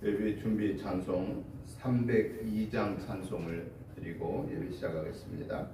예배 준비 찬송 302장 찬송을 드리고 예배 시작하겠습니다.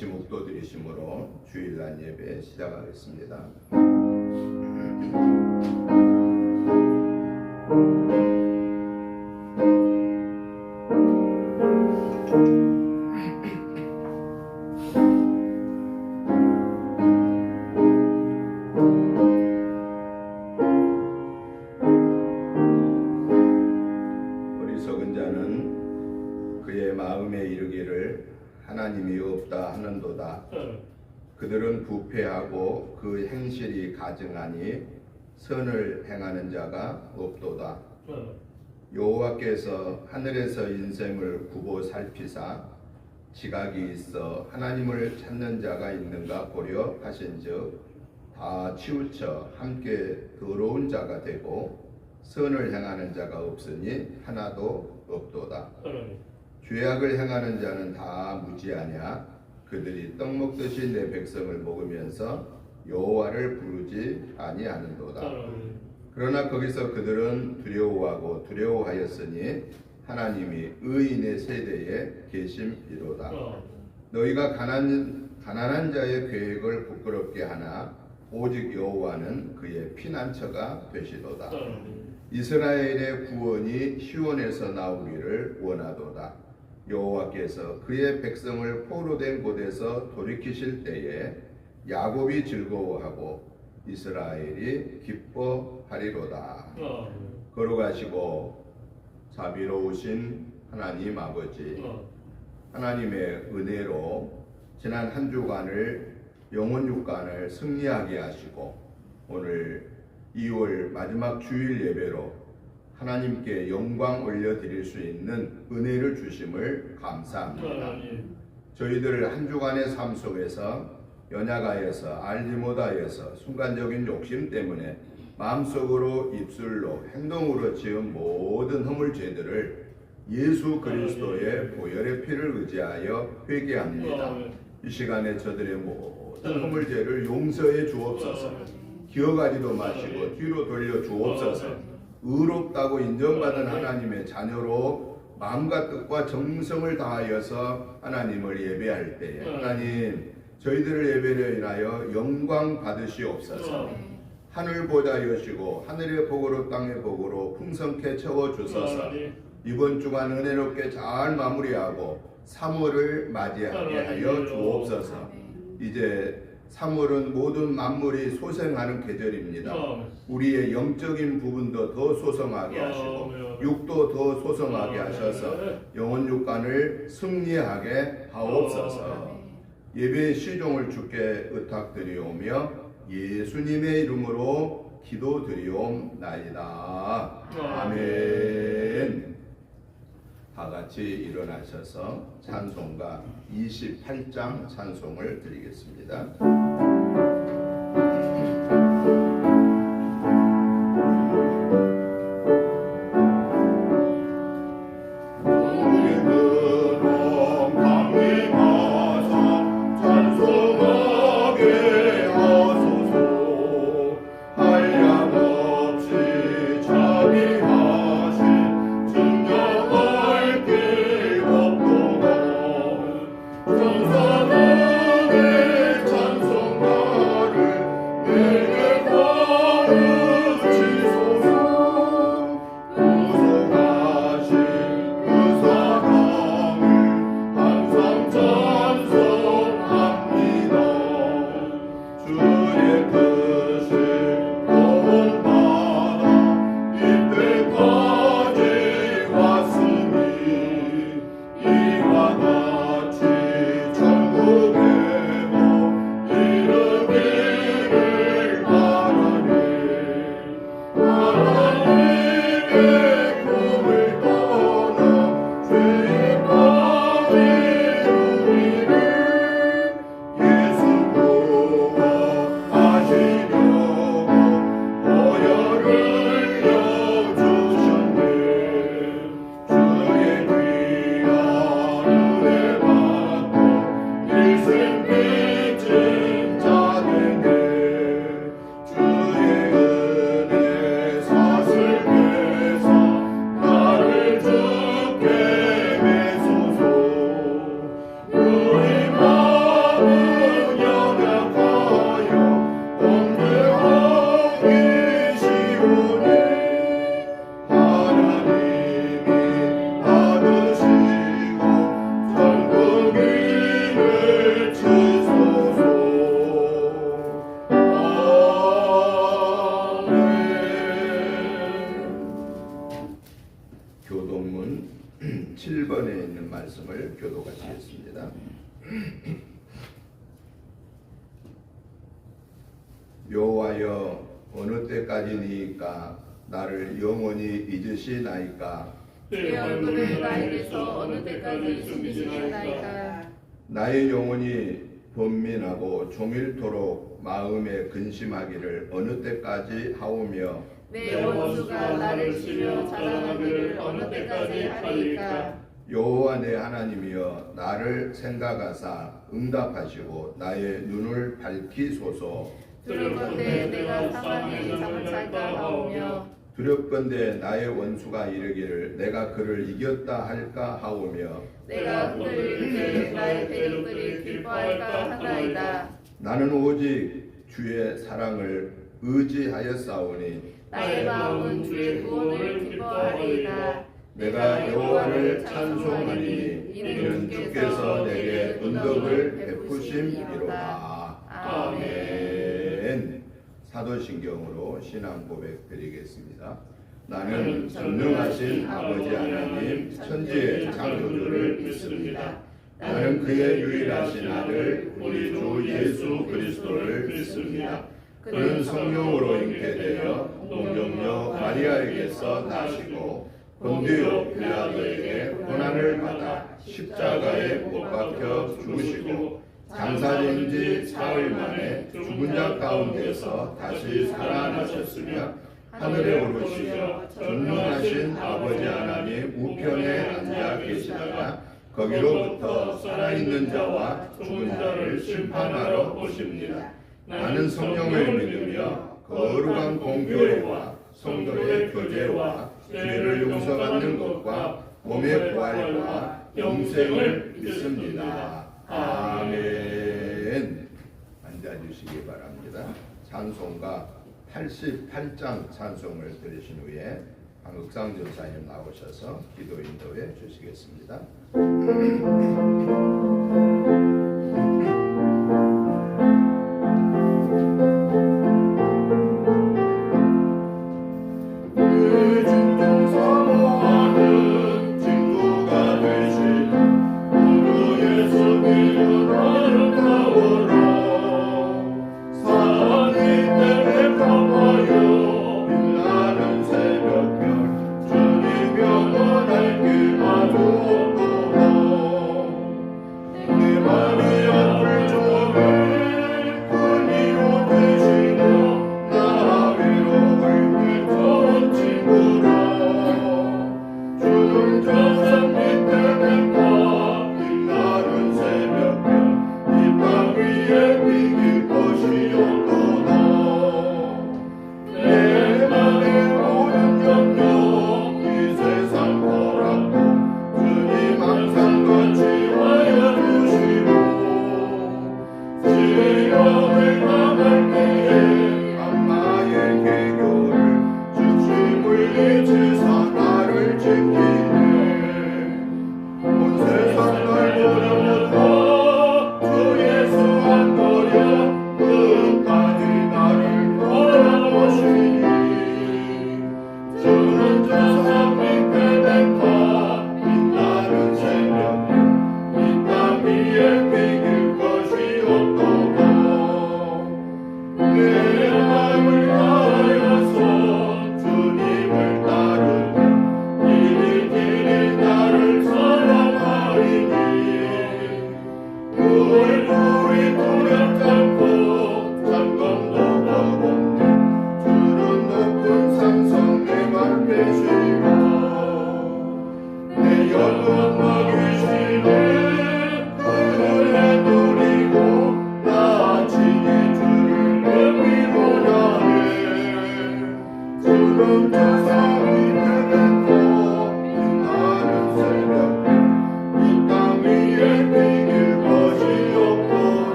같이 목도 드리심으로 주일날 예배 시작하겠습니다. 어리석은 자는 그의 마음에 이르기를 하나님이 없다 하는도다. 그들은 부패하고 그 행실이 가증하니 선을 행하는 자가 없도다. 여호와께서 하늘에서 인생을 굽어 살피사 지각이 있어 하나님을 찾는 자가 있는가 보려 하신즉 다 치우쳐 함께 더러운 자가 되고 선을 행하는 자가 없으니 하나도 없도다. 죄악을 행하는 자는 다 무지하냐? 그들이 떡 먹듯이 내 백성을 먹으면서 여호와를 부르지 아니하는도다. 그러나 거기서 그들은 두려워하고 두려워하였으니 하나님이 의인의 세대에 계심이로다. 너희가 가난한 자의 계획을 부끄럽게 하나 오직 여호와는 그의 피난처가 되시도다. 이스라엘의 구원이 시온에서 나오기를 원하도다. 여호와께서 그의 백성을 포로된 곳에서 돌이키실 때에 야곱이 즐거워하고 이스라엘이 기뻐하리로다. 걸어가시고 자비로우신 하나님 아버지, 하나님의 은혜로 지난 한 주간을 영혼 육간을 승리하게 하시고 오늘 2월 마지막 주일 예배로 하나님께 영광 올려드릴 수 있는 은혜를 주심을 감사합니다. 저희들 한 주간의 삶 속에서 연약하여서 알지 못하여서 순간적인 욕심 때문에 마음속으로 입술로 행동으로 지은 모든 허물 죄들을 예수 그리스도의 보혈의 피를 의지하여 회개합니다. 이 시간에 저들의 모든 허물 죄를 용서해 주옵소서. 기억하지도 마시고 뒤로 돌려 주옵소서. 의롭다고 인정받은 하나님의 자녀로 마음과 뜻과 정성을 다하여서 하나님을 예배할 때에 하나님 저희들을 예배를 인하여 영광 받으시옵소서. 하늘보다 여시고 하늘의 복으로 땅의 복으로 풍성케 채워주소서. 이번 주간 은혜롭게 잘 마무리하고 3월을 맞이하게 하여 주옵소서. 이제 3월은 모든 만물이 소생하는 계절입니다. 우리의 영적인 부분도 더 소성하게 하시고 육도 더 소성하게 하셔서 영혼 육간을 승리하게 하옵소서. 예배의 시종을 주께 의탁드리오며 예수님의 이름으로 기도드리옵나이다. 아멘. 다같이 일어나셔서 찬송가 28장 찬송을 드리겠습니다. 교동문 7번에 있는 말씀을 교도하시겠습니다. 여호와여 어느 때까지니까 나를 영원히 잊으시나이까. 내 얼굴을 나에게서 어느 때까지 숨기시나이까. 나의 영혼이 번민하고 종일토록 마음에 근심하기를 어느 때까지 하오며 내 원수가 나를 치려 자랑하기를 어느 때까지 하리이까. 여호와 내 하나님이여 나를 생각하사 응답하시고 나의 눈을 밝히소서. 두렵건대 내가 사망에 잠을 잘까 하오며 두렵건대 나의 원수가 이르기를 내가 그를 이겼다 할까 하오며 내가 그를 이길 때 나의 대적들이 기뻐할까 하나이다. 나는 오직 주의 사랑을 의지하였사오니 나의 마음은 주의 구원을 기뻐하리이다. 내가 여호와를 찬송하니 이는 주께서 내게 은덕을 베푸심이로다. 아멘. 사도신경으로 신앙 고백 드리겠습니다. 나는 전능하신 아버지 하나님 천지의 창조주를 믿습니다. 나는 그의 유일하신 아들 우리 주 예수 그리스도를 믿습니다. 그는 성령으로 잉태되어 동정녀 마리아에게서 나시고 본디오 빌라도에게 고난을 받아 십자가에 못 박혀 죽으시고 장사된 지 사흘 만에 죽은 자 가운데서 다시 살아나셨으며 하늘에 오르시며 전능하신 아버지 하나님 우편에 앉아 계시다가 거기로부터 살아있는 자와 죽은 자를 심판하러 오십니다. 나는 성령을 믿으며 거룩한 공교회와 성도의 교제와 죄를 용서받는 것과 몸의 부활과 영생을 믿습니다. 아멘. 앉아주시기 바랍니다. 찬송가 88장 찬송을 들으신 후에 강흑상 전사님 나오셔서 기도 인도해 주시겠습니다.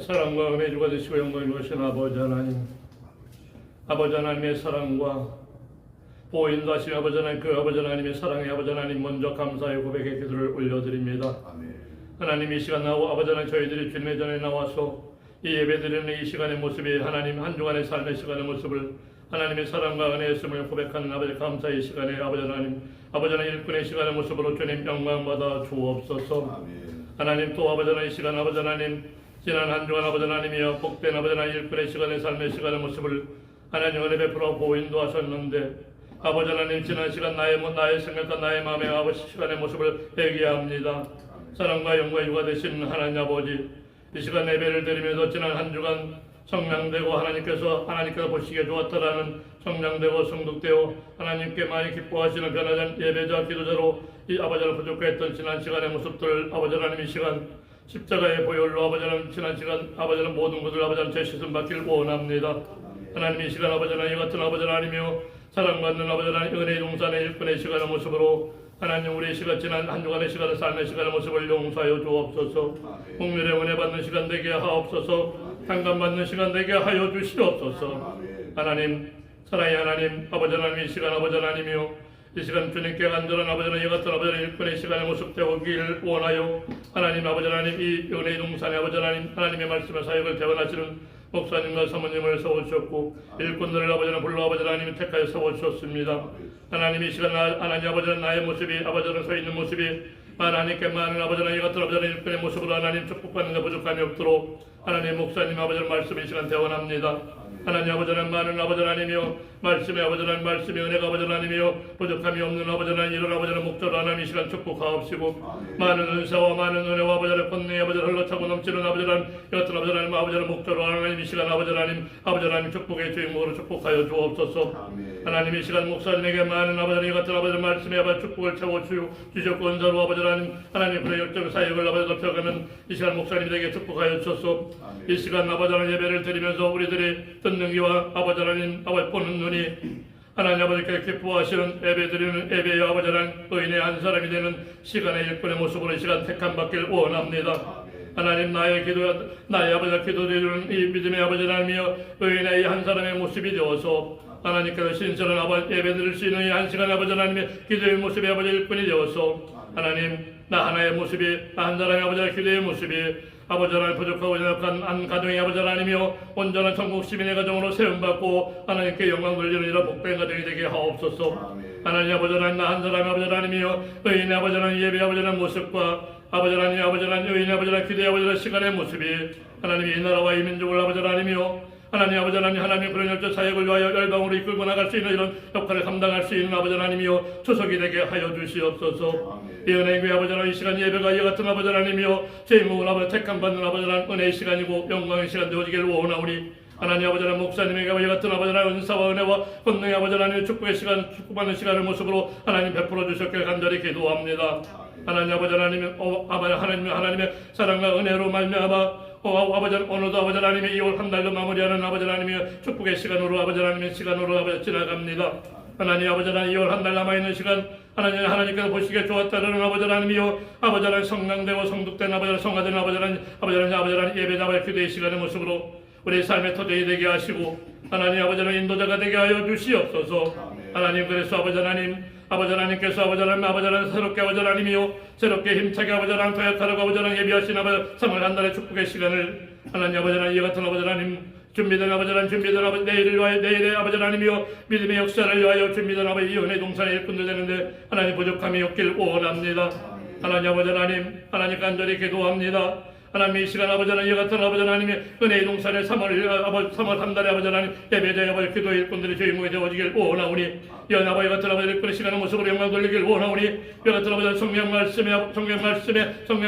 사랑과 은혜 주가 되시고 영광을 주신 아버지 하나님, 아버지 하나님의 사랑과 보인도 하시니 아버지 하나님, 그 아버지 하나님의 사랑에 아버지 하나님 먼저 감사의 고백의 기도를 올려드립니다. 아멘. 하나님, 이 시간 나오고 아버지 하나님, 저희들이 주님의 전에 나와서 이 예배드리는 이 시간의 모습이 하나님 한 주간의 삶의 시간의 모습을 하나님의 사랑과 은혜였음을 고백하는 아버지 감사의 시간에 아버지 하나님 일꾼의 시간의 모습으로 주님 영광받아 주옵소서. 아멘. 하나님, 또 아버지 하나님 이 시간 아버지 하나님 지난 한 주간 아버지 하나님이여 복된 아버지 하나님 일꾼의 시간의 삶의 시간의 모습을 하나님 은혜 베풀어 보인도 하셨는데 아버지 하나님 지난 시간 나의 생각과 나의 마음의 아버지 시간의 모습을 회개합니다. 사랑과 영광의 주가 되신 하나님 아버지, 이 시간 예배를 드리면서 지난 한 주간 성량되고 하나님께서 보시기에 좋았다라는 성량되고 성독되어 하나님께 많이 기뻐하시는 변화된 예배자 기도자로 이 아버지 하나님 부족했던 지난 시간의 모습들 아버지 하나님 이 시간 십자가의 보혈로 아버지 하나님 지난 시간 아버지 하나님 모든 것을 아버지 하나님 재시선 받기를 원합니다. 하나님 이 시간 아버지 하나님 이 같은 아버지 하나님이여 사랑받는 아버지 하나님 은혜의 동산의 일꾼의 시간의 모습으로 하나님 우리 시간 지난 한 주간의 시간을 삶의 시간의 모습을 용서하여 주옵소서. 아멘. 공멸의 은혜 받는 시간 되게 하옵소서. 상감 받는 시간 되게 하여 주시옵소서. 아멘. 하나님 사랑의 하나님 아버지 하나님 이 시간 아버지 하나님이요 이 시간 주님께 간절한 아버지 하나님 이 같은 아버지 하나님 일꾼의 시간의 모습 되오기를 원하여 하나님 아버지 하나님 이 은혜의 동산의 아버지 하나님 하나님의 말씀의 사역을 대원하시는 목사님과 사모님을 세워주셨고 일꾼들을 아버지 하나님 불러 아버지 하나님 택하여 세워주셨습니다. 하나님 이 시간 하나님 아버지 하나님 나의 모습이 아버지 하나님 서 있는 모습이 하나님께 많은 아버지 하나님 이 같은 아버지 하나님 일꾼의 모습으로 하나님 축복받는 데 부족함이 없도록 하나님 목사님 아버지 하나님 말씀 이 시간 대원합니다. 하나님 아버지 하나님 많은 아버지 하나님이여 말씀의 아버지 하나님 말씀의 은혜가 아버지 하나님이여 부족함이 없는 아버지 하나님 이런 아버지 하나님 목자로 하나님 이 시간 축복하옵시고 많은 은사와 많은 은혜와 아버지 하나님 권능의 아버지 하나님 흘러차고 넘치는 아버지 하나님 이 같은 아버지 하나님 아버지 하나님 목자로 하나님 이 시간 아버지 하나님 축복의 주인공으로 축복하여 주옵소서. 하나님 이 시간 목사님에게 많은 아버지 하나님 이 같은 아버지 말씀의 아버지 축복을 채워주셨고 은사로 아버지 하나님 그의 열정 사역을 아버지 높여가면 이 시간 목사님에게 축복하여 주소서. 이 시간 아버지 하나님 예배를 드리면서 우리들이 듣는 귀와 아버지 하나님 아버지 보는 눈이 하나님 아버지께 기뻐하시는 예배 드리는 예배의 아버지 하나님 의인의 한 사람이 되는 시간의 일꾼의 모습으로 이 시간 택함 받길 원합니다. 하나님 나의 아버지가 기도드리는 이 믿음의 아버지 하나님이여 의인의 한 사람의 모습이 되어서 하나님께서 신선한 아버지 예배 드릴 수 있는 이 한 시간 아버지 하나님의 기도의 모습이 아버지 일꾼이 되어서 하나님 나 하나의 모습이 나 한 사람의 아버지의 기도의 모습이 아버지 하나님 부족하고 연약한 한 가정의 아버지 하나님이여 온전한 천국 시민의 가정으로 세움받고 하나님께 영광 돌리는 이런 복된 가정이 되게 하옵소서. 하나님 아버지 하나님 나 한 사람의 아버지 하나님이여 의인의 아버지 하나님 예배 아버지 하나님 모습과 아버지 하나님 의인의 아버지 하나님 기도의 아버지 하나님 시간의 모습이 하나님 이 나라와 이 민족을 아버지 하나님이여 하나님 아버지 하나님 그런 열정 사역을 위하여 열방으로 이끌고 나갈 수 있는 이런 역할을 감당할 수 있는 아버지 하나님이여 초석이 되게 하여 주시옵소서. 이 은혜의 귀 아버지 하나님 이 시간 예배가 이 같은 아버지 하나님이여 제목은 아버지 택함 받는 아버지 하나님 은혜의 시간이고 영광의 시간 되어지기를 원하오니 하나님 아버지 하나님 목사님에게 이 같은 아버지 하나님 은사와 은혜와 권능의 아버지 하나님 축복의 시간 축복받는 시간을 모습으로 하나님 베풀어 주셨길 간절히 기도합니다. 하나님 아버지 하나님의 사랑과 은혜로 말미암아 아버지 오늘도 아버지 하나님의 2월 한 달도 마무리하는 아버지 하나님의 축복의 시간으로 아버지 하나님의 시간으로 아버지 지나갑니다. 하나님 아버지 하나님 2월 한 달 남아있는 시간 하나님께서 보시기에 좋았다는 아버지 하나님이요 아버지 하나님 성랑되고 성독된 아버지 하나님 성화되는 아버지 하나님 예배 나발 기도의 시간의 모습으로 우리 삶의 토대이 되게 하시고 하나님 아버지 하나님 인도자가 되게 하여 주시옵소서. 하나님 그래서 아버지 하나님께서 아버지 하나님 새롭게 아버지 하나님이요 새롭게 힘차게 아버지 하나님 도약하라고 아버지 하나님 예비하신 아버지 3월 한 달의 축복의 시간을 하나님 아버지 하나님 이 같은 아버지 하나님 준비된 아버지 하나님 준비된 아버지 내일을 위하여 내일의 아버지 하나님이요 믿음의 역사를 위하여 준비된 아버지 이 은혜 동산의 일꾼들 되는데 하나님 부족함이 없길 원합니다. 하나님 아버지 하나님 간절히 기도합니다. 하나님 이 시간 아버지 하나님 이 같은 아버지 하나님의 은혜의 동산의 3월 한 달의 아버지 하나님 예배자의 아버지 기도의 일꾼들이 주인공이 되어지길 원하오니 연 아버지 같은 아버지 일꾼의 시간의 모습으로 영광 돌리길 원하오니 이 같은 아버지 성령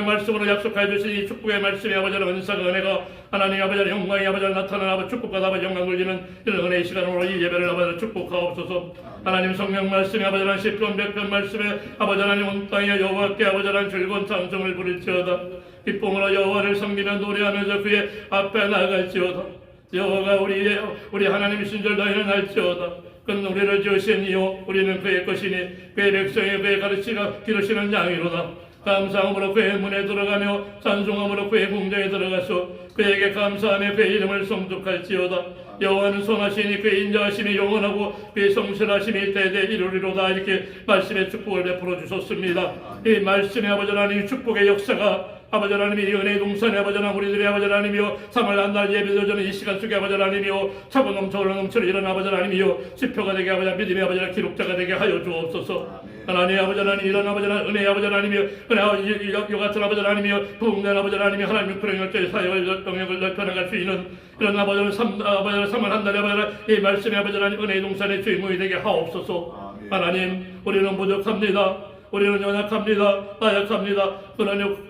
말씀으로 약속하여 주신 이 축복의 말씀의 아버지 하나님 은사가 은혜가 하나님 아버지 하나님 영광이 아버지 하나님 나타나는 아버지 축복과 아버지 영광 돌리는 이런 은혜의 시간으로 이 예배를 아버지 축복하옵소서. 하나님 성령 말씀의 아버지 하나님 시편 100편 말씀의 아버지 하나님 온 땅에 여호와께 아버지 하나님 즐거운 찬송을 부를지어다. 기쁨으로 여호와를 섬기며 노래하면서 그의 앞에 나갈지어다. 여호와가 우리 하나님이신 줄 너희는 알지어다. 그는 우리를 지으신 이요 우리는 그의 것이니 그의 백성이 그의 기르시는 양이로다. 감사함으로 그의 문에 들어가며 찬송함으로 그의 궁정에 들어가서 그에게 감사하며 그의 이름을 성축할지어다. 여호와는 선하시니 그의 인자하심이 영원하고 그의 성실하심이 대대 이루리로다. 이렇게 말씀의 축복을 베풀어 주셨습니다. 이 말씀의 아버지 하나님 축복의 역사가 아버지 하나님이 이 은혜의 동산의 아버지 하나님 우리들의 아버지 하나님이여 3월 한 달 예배드리는 이 시간 속에 아버지 하나님이여 차고 넘치는 이런 아버지 하나님이여 지표가 되게 아버지 믿음의 아버지 하나님 기록자가 되게 하여 주옵소서. 하나님 아버지 하나님 이런 아버지 하나님 은혜의 아버지 하나님이여 이 같은 아버지 하나님이여 부흥된 아버지 하나님이 하나님 그런 열정의 사역을 영역을 넓혀나갈 수 있는 이런 아버지 하나님 3월 한 달에 아버지 하나님 이 말씀의 아버지 하나님 은혜의 동산의 주인공이 되게 하옵소서. 하나님 우리는 부족합니다. 우리는 연약합니다. 나약합니다.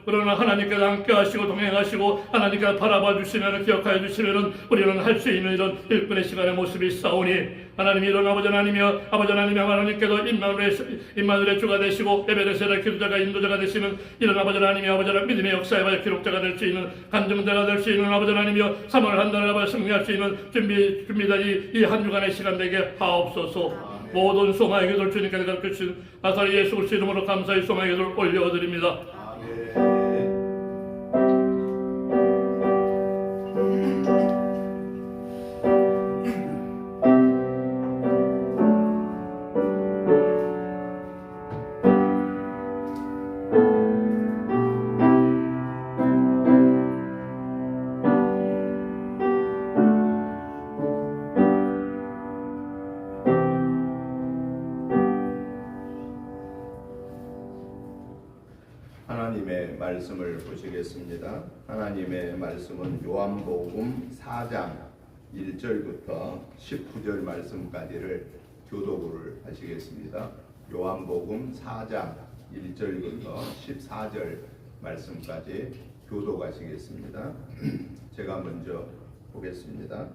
그러나 하나님께서 함께 하시고 동행하시고 하나님께서 바라봐 주시면 기억하여 주시면 우리는 할 수 있는 이런 일꾼의 시간의 모습이 싸우니 하나님 이런 아버지 하나님이여 아버지 하나님께서 임마누엘의 주가 되시고 에베레스의 기도자가 인도자가 되시는 이런 아버지 하나님이 아버지 하나님 믿음의 역사의 기록자가 될 수 있는 간증자가 될 수 있는 아버지 하나님이여 3월 한 달을 승리할 수 있는 준비된 이 한 주간의 시간 되게 하옵소서. 모든 소망의 기도를 주님께서 가르쳐 주신 나사렛 예수 그리스도 이름으로 감사의 소망의 기도를 올려드립니다. 아멘. 하나님의 말씀을 보시겠습니다. 하나님의 말씀은 요한복음 4장 1절부터 19절 말씀까지를 교독을 하시겠습니다. 요한복음 4장 1절부터 14절 말씀까지 교독하시겠습니다. 제가 먼저 보겠습니다.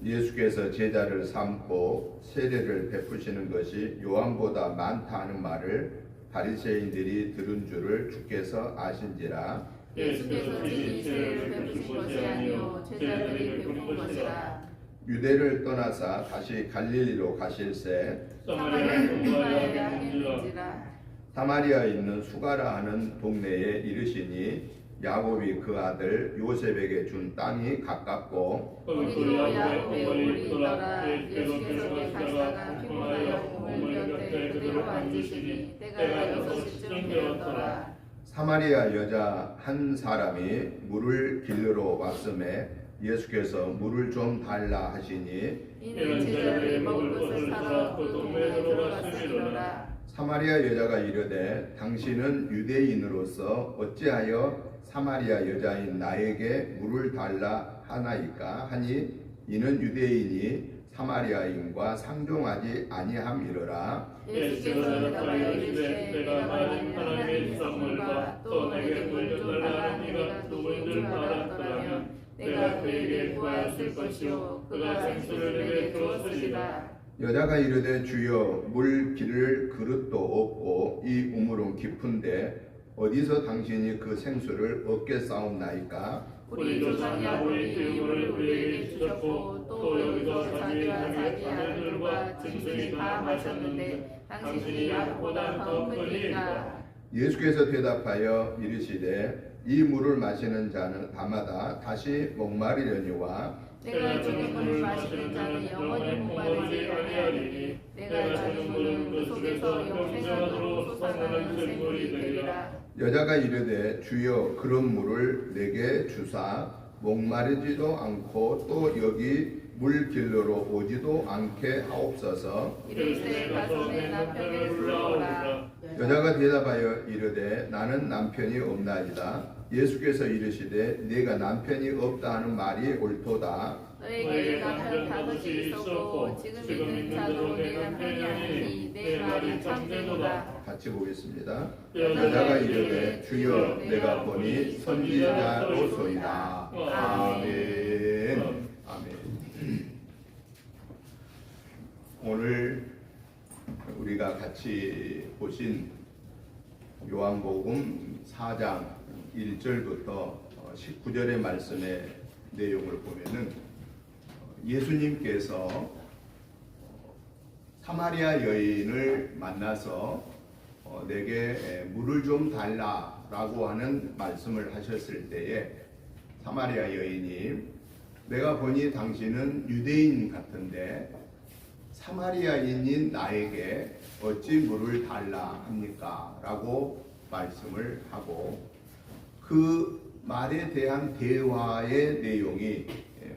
예수께서 제자를 삼고 세례를 베푸시는 것이 요한보다 많다는 말을 바리새인들이 들은 줄을 주께서 아신지라. 예수께서 친히 세례를 베푸신 것이 아니요 제자들이 베푼 것이라. 유대를 떠나사 다시 갈릴리로 가실새 사마리아 동네에 향했는지라. 사마리아에 있는 수가라 하는 동네에 이르시니 야곱이 그 아들 요셉에게 준 땅이 가깝고 거기로 야곱의 우물이 있더라. 예수께서 가시다가 피곤하여 우물 곁에 그대로 앉으시니 때가 6시쯤 되었더라. 사마리아 여자 한 사람이 물을 길르러 왔음에 예수께서 물을 좀 달라 하시니 이는 제자들이 먹을 것을 사러 그 동네에 들어갔으리로라. 사마리아 여자가 이르되 당신은 유대인으로서 어찌하여 사마리아 여자인 나에게 물을 달라 하나이까 하니 이는 유대인이 사마리아인과 상종하지 아니함이로라. 예수께서 대답하여 이르시되 내가 말한 하나님의 선물과 또 내게 물 좀 달라 네가 누구인 줄 알았더라면 내가 그에게 구하였을 것이요 그가 생수를 내게 주었으리라. 여자가 이르되 주여 물 기를 그릇도 없고 이 우물은 깊은데 어디서 당신이 그 생수를 얻겠사옵나이까? 우리 조상 야곱이 이 물을 우리에게 주셨고 또 여기서 자기와 자기 아들들과 짐승이 다 마셨는데 당신이 야곱보다 더 크니까. 예수께서 대답하여 이르시되 이 물을 마시는 자는 밤마다 다시 목마르려니와 내가 주는 물을 마시는 자는 영원히 목마르지 아니하리니 내가 주는 물은 그 속에서 영생하도록 솟아나는 샘물이 되리라. 여자가 이르되 주여 그런 물을 내게 주사 목마르지도 않고 또 여기 물 길러러 오지도 않게 하옵소서. 이르시되 가서 내 남편을 불러오라. 여자가 대답하여 이르되 나는 남편이 없나이다. 예수께서 이르시되 네가 남편이 없다 하는 말이 옳도다. 너에게 남편 5이 있었고 지금 있는 자도 내 남편이 아니니 내 말이 참되도다. 같이 보겠습니다. 여자가 이르되 주여 내가 보니 선지자로소이다. 아멘. 아멘. 오늘 우리가 같이 보신 요한복음 4장 1절부터 19절의 말씀의 내용을 보면은 예수님께서 사마리아 여인을 만나서 내게 물을 좀 달라라고 하는 말씀을 하셨을 때에 사마리아 여인이 내가 보니 당신은 유대인 같은데 사마리아인인 나에게 어찌 물을 달라 합니까? 라고 말씀을 하고 그 말에 대한 대화의 내용이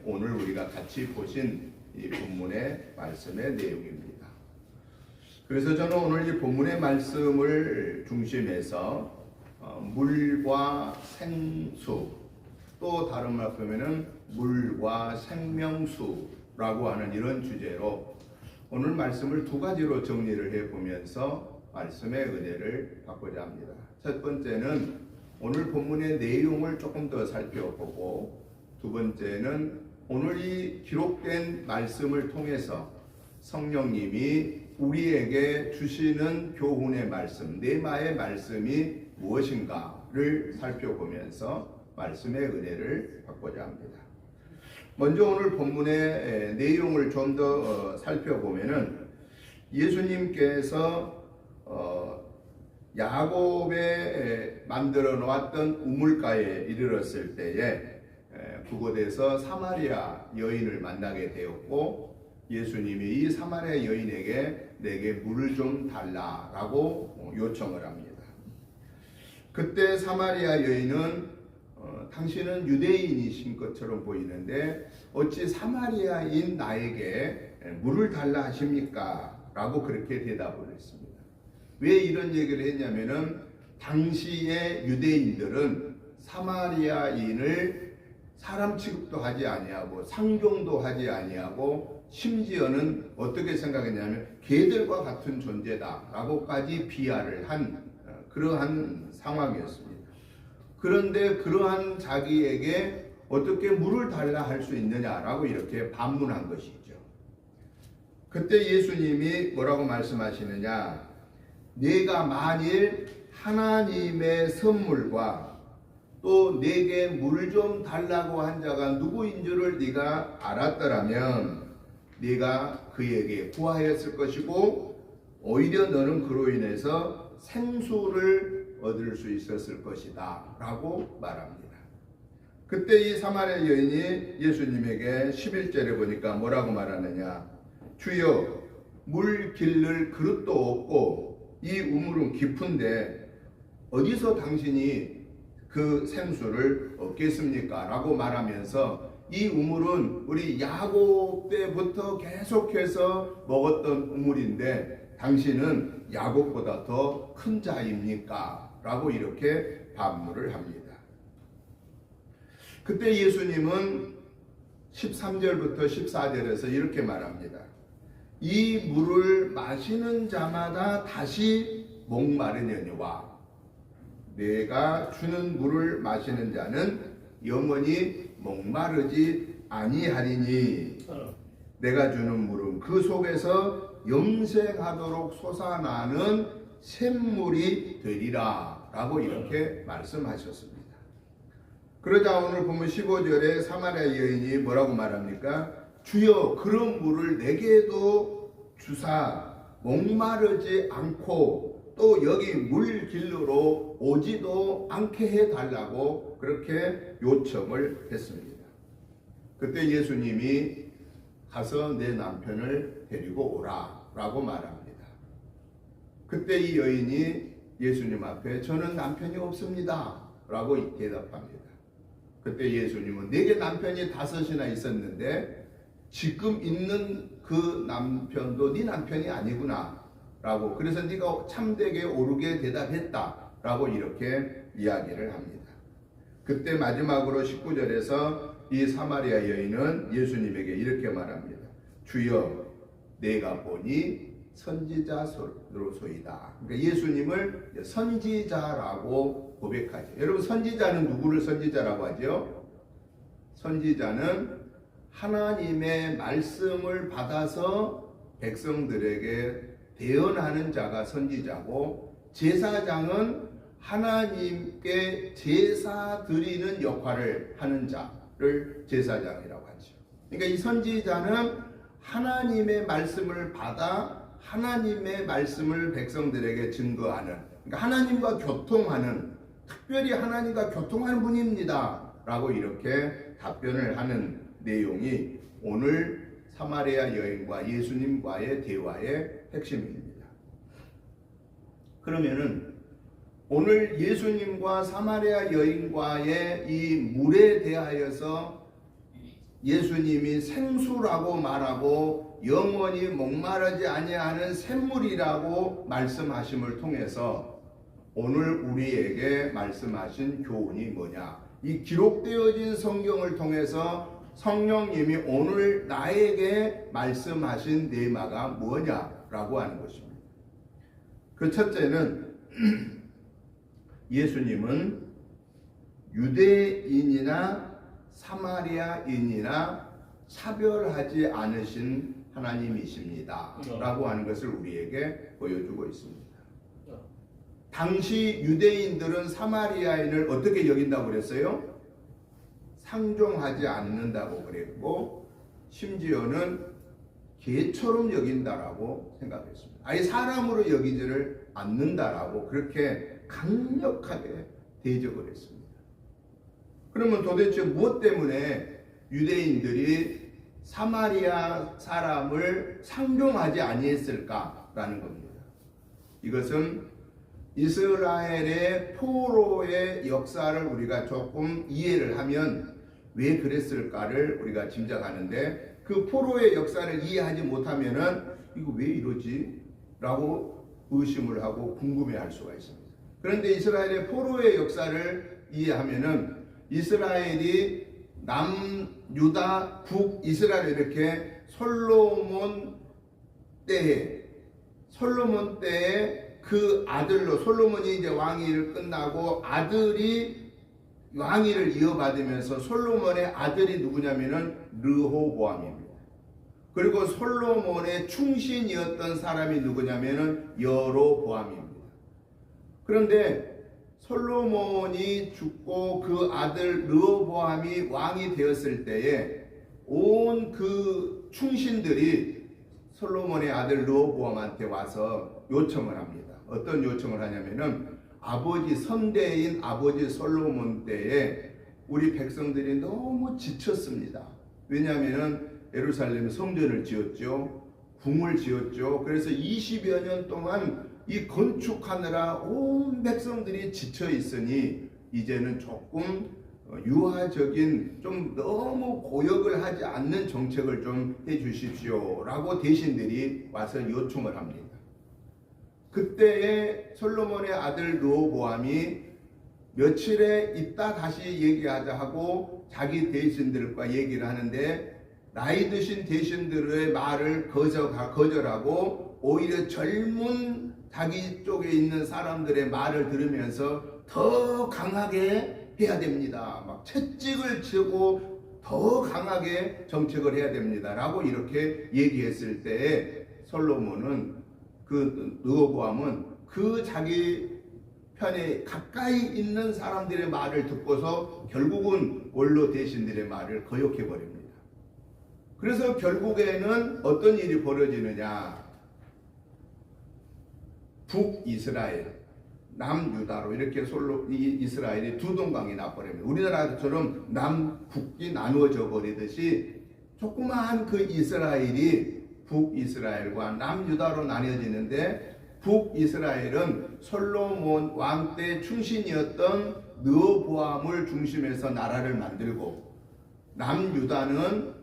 오늘 우리가 같이 보신 이 본문의 말씀의 내용입니다. 그래서 저는 오늘 이 본문의 말씀을 중심해서 물과 생수 또 다른 말로 하면은 물과 생명수라고 하는 이런 주제로 오늘 말씀을 두 가지로 정리를 해보면서 말씀의 은혜를 받고자 합니다. 첫 번째는 오늘 본문의 내용을 조금 더 살펴보고 두 번째는 오늘 이 기록된 말씀을 통해서 성령님이 우리에게 주시는 교훈의 말씀, 네마의 말씀이 무엇인가를 살펴보면서 말씀의 은혜를 받고자 합니다. 먼저 오늘 본문의 내용을 좀 더 살펴보면은 예수님께서 야곱에 만들어 놓았던 우물가에 이르렀을 때에 그곳에서 사마리아 여인을 만나게 되었고, 예수님이 이 사마리아 여인에게 내게 물을 좀 달라라고 요청을 합니다. 그때 사마리아 여인은 당신은 유대인이신 것처럼 보이는데 어찌 사마리아인 나에게 물을 달라 하십니까? 라고 그렇게 대답을 했습니다. 왜 이런 얘기를 했냐면은 당시의 유대인들은 사마리아인을 사람 취급도 하지 아니하고 상종도 하지 아니하고 심지어는 어떻게 생각했냐면 개들과 같은 존재다라고까지 비하를 한 그러한 상황이었습니다. 그런데 그러한 자기에게 어떻게 물을 달라 할 수 있느냐라고 이렇게 반문한 것이죠. 그때 예수님이 뭐라고 말씀하시느냐? 네가 만일 하나님의 선물과 또 내게 물 좀 달라고 한 자가 누구인 줄을 네가 알았더라면 네가 그에게 구하였을 것이고 오히려 너는 그로 인해서 생수를 얻을 수 있었을 것이다 라고 말합니다. 그때 이 사마리아 여인이 예수님에게 11절에 보니까 뭐라고 말하느냐? 주여, 물 기를 그릇도 없고 이 우물은 깊은데 어디서 당신이 그 생수를 얻겠습니까? 라고 말하면서 이 우물은 우리 야곱 때부터 계속해서 먹었던 우물인데 당신은 야곱보다 더 큰 자입니까? 라고 이렇게 반문을 합니다. 그때 예수님은 13절부터 14절에서 이렇게 말합니다. 이 물을 마시는 자마다 다시 목마르느니와 내가 주는 물을 마시는 자는 영원히 목마르지 아니하리니 내가 주는 물은 그 속에서 영생하도록 솟아나는 샘물이 되리라 라고 이렇게 말씀하셨습니다. 그러자 오늘 보면 15절에 사마리아 여인이 뭐라고 말합니까? 주여, 그런 물을 내게도 주사 목마르지 않고 또 여기 물 길러로 오지도 않게 해달라고 그렇게 요청을 했습니다. 그때 예수님이 가서 내 남편을 데리고 오라 라고 말합니다. 그때 이 여인이 예수님 앞에 저는 남편이 없습니다 라고 대답합니다. 그때 예수님은 내게 남편이 5이나 있었는데 지금 있는 그 남편도 네 남편이 아니구나 라고, 그래서 네가 참되게 옳게 대답했다 라고 이렇게 이야기를 합니다. 그때 마지막으로 19절에서 이 사마리아 여인은 예수님에게 이렇게 말합니다. 주여, 내가 보니 선지자로소이다. 그러니까 예수님을 선지자라고 고백하죠. 여러분, 선지자는 누구를 선지자라고 하죠? 선지자는 하나님의 말씀을 받아서 백성들에게 대언하는 자가 선지자고, 제사장은 하나님께 제사 드리는 역할을 하는 자를 제사장이라고 하죠. 그러니까 이 선지자는 하나님의 말씀을 받아 하나님의 말씀을 백성들에게 증거하는, 그러니까 하나님과 교통하는, 특별히 하나님과 교통하는 분입니다 라고 이렇게 답변을 하는 내용이 오늘 사마리아 여인과 예수님과의 대화의 핵심입니다. 그러면은 오늘 예수님과 사마리아 여인과의 이 물에 대하여서 예수님이 생수라고 말하고 영원히 목마르지 아니하는 샘물이라고 말씀하심을 통해서 오늘 우리에게 말씀하신 교훈이 뭐냐? 이 기록되어진 성경을 통해서 성령님이 오늘 나에게 말씀하신 내마가 뭐냐라고 하는 것입니다. 그 첫째는 예수님은 유대인이나 사마리아인이나 차별하지 않으신 하나님이십니다 라고 하는 것을 우리에게 보여주고 있습니다. 당시 유대인들은 사마리아인을 어떻게 여긴다고 그랬어요? 상종하지 않는다고 그랬고, 심지어는 개처럼 여긴다라고 생각했습니다. 아예 사람으로 여기지를 않는다라고 그렇게 강력하게 대적을 했습니다. 그러면 도대체 무엇 때문에 유대인들이 사마리아 사람을 상종하지 아니했을까라는 겁니다. 이것은 이스라엘의 포로의 역사를 우리가 조금 이해를 하면 왜 그랬을까를 우리가 짐작하는데, 그 포로의 역사를 이해하지 못하면은 이거 왜 이러지? 라고 의심을 하고 궁금해할 수가 있습니다. 그런데 이스라엘의 포로의 역사를 이해하면은 이스라엘이 남유다, 북이스라엘 이렇게 솔로몬 때에 그 아들로, 솔로몬이 이제 왕위를 끝나고 아들이 왕위를 이어받으면서 솔로몬의 아들이 누구냐면은 르호보암입니다. 그리고 솔로몬의 충신이었던 사람이 누구냐면은 여로보암입니다. 그런데 솔로몬이 죽고 그 아들 르호보암이 왕이 되었을 때에 온 그 충신들이 솔로몬의 아들 르호보암한테 와서 요청을 합니다. 어떤 요청을 하냐면은 아버지 선대인 아버지 솔로몬 때에 우리 백성들이 너무 지쳤습니다. 왜냐하면은 예루살렘 성전을 지었죠. 궁을 지었죠. 그래서 20여 년 동안 이 건축하느라 온 백성들이 지쳐 있으니 이제는 조금 유화적인, 좀 너무 고역을 하지 않는 정책을 좀 해주십시오 라고 대신들이 와서 요청을 합니다. 그때에 솔로몬의 아들 르호보암이 며칠에 이따 다시 얘기하자 하고 자기 대신들과 얘기를 하는데, 나이 드신 대신들의 말을 거절하고 오히려 젊은 자기 쪽에 있는 사람들의 말을 들으면서 더 강하게 해야 됩니다. 막 채찍을 치고 더 강하게 정책을 해야 됩니다. 라고 이렇게 얘기했을 때에 솔로몬은, 그 르호보암은 그 자기 편에 가까이 있는 사람들의 말을 듣고서 결국은 원로 대신들의 말을 거역해 버립니다. 그래서 결국에는 어떤 일이 벌어지느냐, 북이스라엘, 남유다로 이렇게 이스라엘이 두 동강이 나버립니다. 우리나라처럼 남북이 나누어져 버리듯이 조그마한 그 이스라엘이 북이스라엘과 남유다로 나뉘어지는데, 북이스라엘은 솔로몬 왕 때 충신이었던 르호보암을 중심해서 나라를 만들고, 남유다는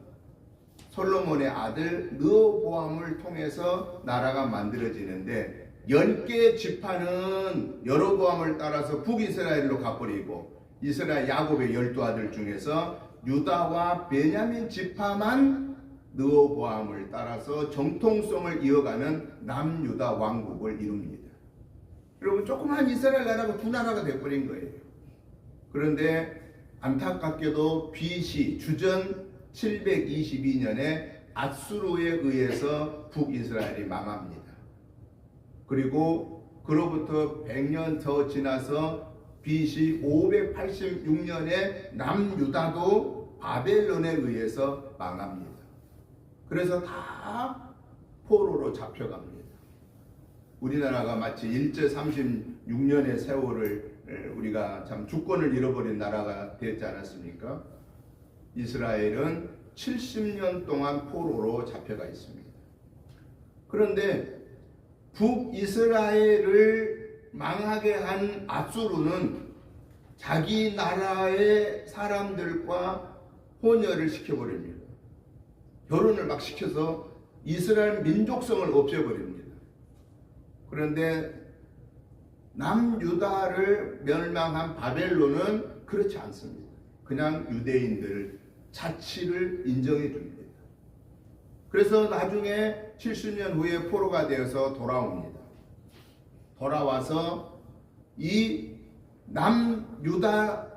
솔로몬의 아들 르호보암을 통해서 나라가 만들어지는데, 10개의 지파는 여로보암을 따라서 북이스라엘로 가버리고, 이스라엘 야곱의 12아들 중에서 유다와 베냐민 지파만 르호보암을 따라서 정통성을 이어가는 남유다 왕국을 이룹니다. 여러분, 조그만 이스라엘 나라가 두 나라가 돼버린 거예요. 그런데 안타깝게도 BC 주전 722년에 아수르에 의해서 북이스라엘이 망합니다. 그리고 그로부터 100년 더 지나서 BC 586년에 남유다도 바벨론에 의해서 망합니다. 그래서 다 포로로 잡혀갑니다. 우리나라가 마치 일제 36년의 세월을 우리가 참 주권을 잃어버린 나라가 되었지 않았습니까? 이스라엘은 70년 동안 포로로 잡혀가 있습니다. 그런데 북이스라엘을 망하게 한 아수르는 자기 나라의 사람들과 혼혈을 시켜버립니다. 결혼을 막 시켜서 이스라엘 민족성을 없애버립니다. 그런데 남유다를 멸망한 바벨론은 그렇지 않습니다. 그냥 유대인들 자치를 인정해 줍니다. 그래서 나중에 70년 후에 포로가 되어서 돌아옵니다. 돌아와서 이 남유다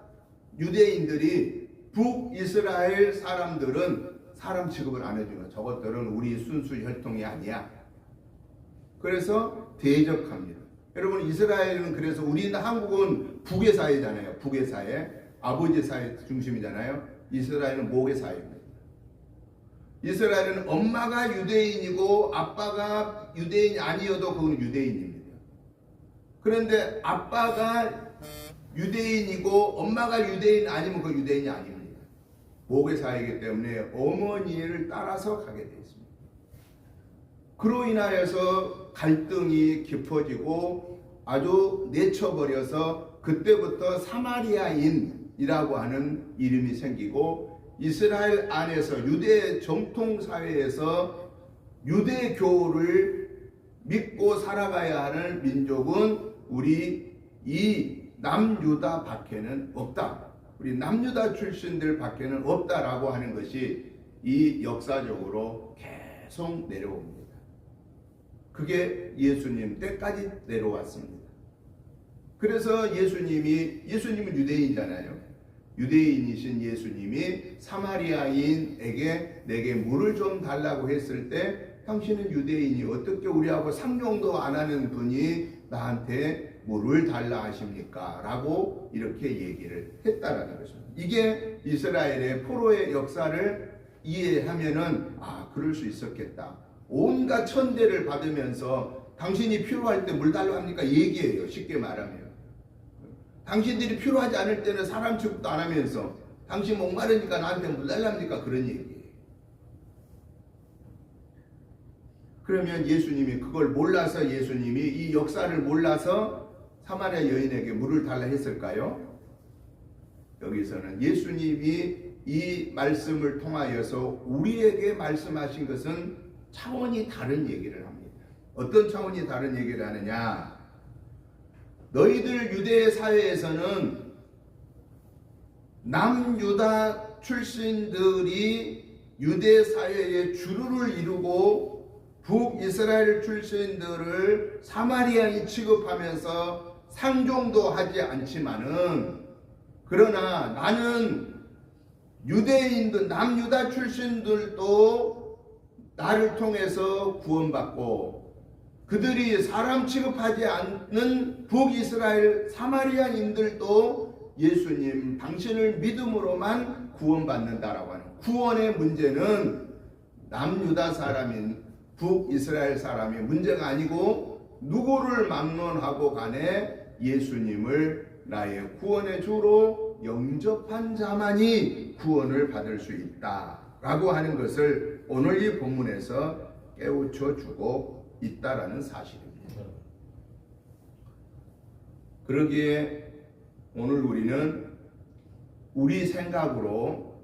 유대인들이 북이스라엘 사람들은 사람 취급을 안 해주는, 저것들은 우리 순수 혈통이 아니야. 그래서 대적합니다. 여러분, 이스라엘은, 그래서 우리는 한국은 북의 사회잖아요. 북의 사회, 아버지 사회 중심이잖아요. 이스라엘은 목의 사회입니다. 이스라엘은 엄마가 유대인이고 아빠가 유대인이 아니어도 그건 유대인입니다. 그런데 아빠가 유대인이고 엄마가 유대인 아니면 그 유대인이 아닙니다. 목의 사이이기 때문에 어머니를 따라서 가게 되어 있습니다. 그로 인하여서 갈등이 깊어지고 아주 내쳐버려서 그때부터 사마리아인이라고 하는 이름이 생기고 이스라엘 안에서 유대 정통 사회에서 유대교를 믿고 살아가야 하는 민족은 우리 이 남유다 밖에는 없다. 우리 남유다 출신들 밖에는 없다라고 하는 것이 이 역사적으로 계속 내려옵니다. 그게 예수님 때까지 내려왔습니다. 그래서 예수님은 유대인이잖아요. 유대인이신 예수님이 사마리아인에게 내게 물을 좀 달라고 했을 때 당신은 유대인이 어떻게 우리하고 상종도 안 하는 분이 나한테 물을 달라 하십니까? 라고 이렇게 얘기를 했다라는 것입니다. 이게 이스라엘의 포로의 역사를 이해하면은 그럴 수 있었겠다. 온갖 천대를 받으면서 당신이 필요할 때 물 달라고 합니까? 얘기해요. 쉽게 말하면. 당신들이 필요하지 않을 때는 사람 취급도 안 하면서 당신 목마르니까 나한테 물 달랍니까? 그런 얘기예요. 그러면 예수님이 그걸 몰라서 예수님이 이 역사를 몰라서 사마리아 여인에게 물을 달라 했을까요? 여기서는 예수님이 이 말씀을 통하여서 우리에게 말씀하신 것은 차원이 다른 얘기를 합니다. 어떤 차원이 다른 얘기를 하느냐? 너희들 유대 사회에서는 남유다 출신들이 유대 사회에 주류를 이루고 북이스라엘 출신들을 사마리아인 취급하면서 상종도 하지 않지만은 그러나 나는 유대인들 남유다 출신들도 나를 통해서 구원받고 그들이 사람 취급하지 않는 북이스라엘 사마리아인들도 예수님 당신을 믿음으로만 구원받는다라고 하는 구원의 문제는 남유다 사람인 북이스라엘 사람이 문제가 아니고 누구를 막론하고 간에 예수님을 나의 구원의 주로 영접한 자만이 구원을 받을 수 있다라고 하는 것을 오늘 이 본문에서 깨우쳐 주고 있다라는 사실입니다. 그러기에 오늘 우리는 우리 생각으로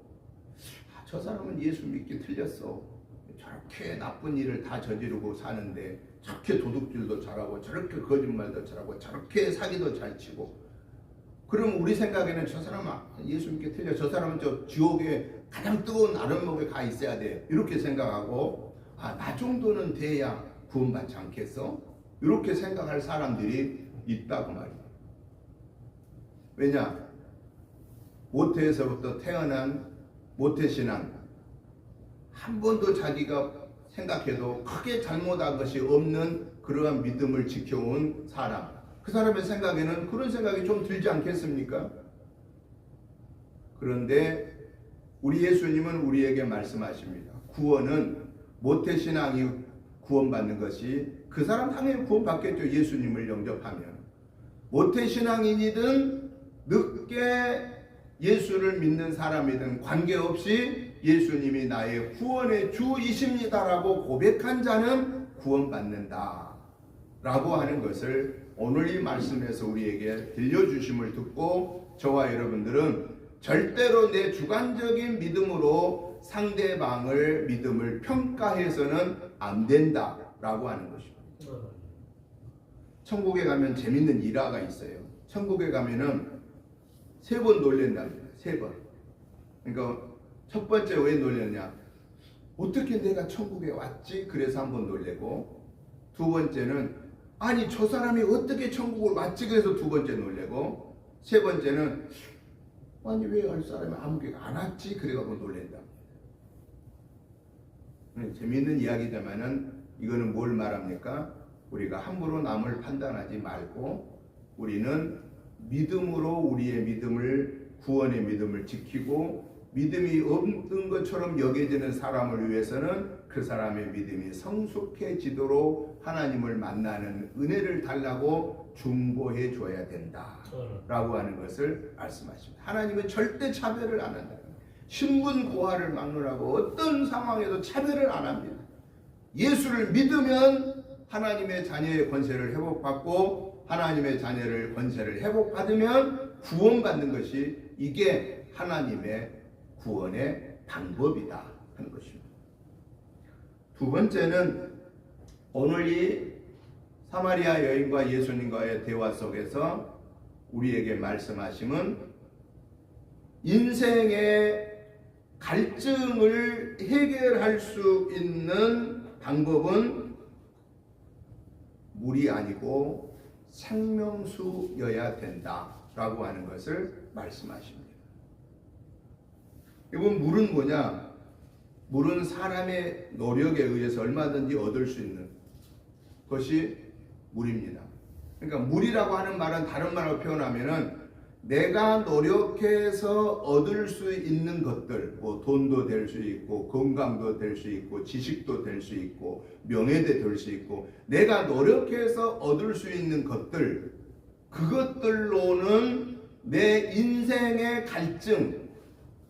저 사람은 예수 믿기 틀렸어. 저렇게 나쁜 일을 다 저지르고 사는데 저렇게 도둑질도 잘하고 저렇게 거짓말도 잘하고 저렇게 사기도 잘 치고 그럼 우리 생각에는 저 사람은 예수 믿기 틀려. 저 사람은 저 지옥에 가장 뜨거운 아랫목에 가 있어야 돼. 이렇게 생각하고 나 정도는 돼야 구원받지 않겠어? 이렇게 생각할 사람들이 있다고 말이에요. 왜냐? 모태에서부터 태어난 모태신앙 한 번도 자기가 생각해도 크게 잘못한 것이 없는 그러한 믿음을 지켜온 사람 그 사람의 생각에는 그런 생각이 좀 들지 않겠습니까? 그런데 우리 예수님은 우리에게 말씀하십니다. 구원은 모태신앙이 구원받는 것이 그 사람 당연히 구원받겠죠. 예수님을 영접하면. 모태신앙인이든 늦게 예수를 믿는 사람이든 관계없이 예수님이 나의 구원의 주이십니다라고 고백한 자는 구원받는다 라고 하는 것을 오늘 이 말씀에서 우리에게 들려주심을 듣고 저와 여러분들은 절대로 내 주관적인 믿음으로 상대방을 믿음을 평가해서는 안 된다라고 하는 것입니다. 천국에 가면 재밌는 일화가 있어요. 천국에 가면은 3번 놀랜답니다. 3번. 그러니까 첫 번째 왜 놀렸냐? 어떻게 내가 천국에 왔지? 그래서 한번 놀래고 두 번째는 아니 저 사람이 어떻게 천국을 왔지? 그래서 두 번째 놀래고 세 번째는 아니 왜 할 사람이 아무게 안 왔지? 그래가지고 놀랜다. 재미있는 이야기지만은 이거는 뭘 말합니까? 우리가 함부로 남을 판단하지 말고 우리는 믿음으로 우리의 믿음을 구원의 믿음을 지키고 믿음이 없는 것처럼 여겨지는 사람을 위해서는 그 사람의 믿음이 성숙해지도록 하나님을 만나는 은혜를 달라고 중보해 줘야 된다라고 하는 것을 말씀하십니다. 하나님은 절대 차별을 안 한다. 신분 고하를 막론하고 어떤 상황에도 차별을 안 합니다. 예수를 믿으면 하나님의 자녀의 권세를 회복받고 하나님의 자녀를 권세를 회복받으면 구원받는 것이 이게 하나님의 구원의 방법이다 하는 것입니다. 두 번째는 오늘 이 사마리아 여인과 예수님과의 대화 속에서 우리에게 말씀하심은 인생의 갈증을 해결할 수 있는 방법은 물이 아니고 생명수여야 된다라고 하는 것을 말씀하십니다. 이건 물은 뭐냐? 물은 사람의 노력에 의해서 얼마든지 얻을 수 있는 것이 물입니다. 그러니까 물이라고 하는 말은 다른 말로 표현하면은 내가 노력해서 얻을 수 있는 것들, 뭐 돈도 될 수 있고 건강도 될 수 있고 지식도 될 수 있고 명예도 될 수 있고 내가 노력해서 얻을 수 있는 것들, 그것들로는 내 인생의 갈증,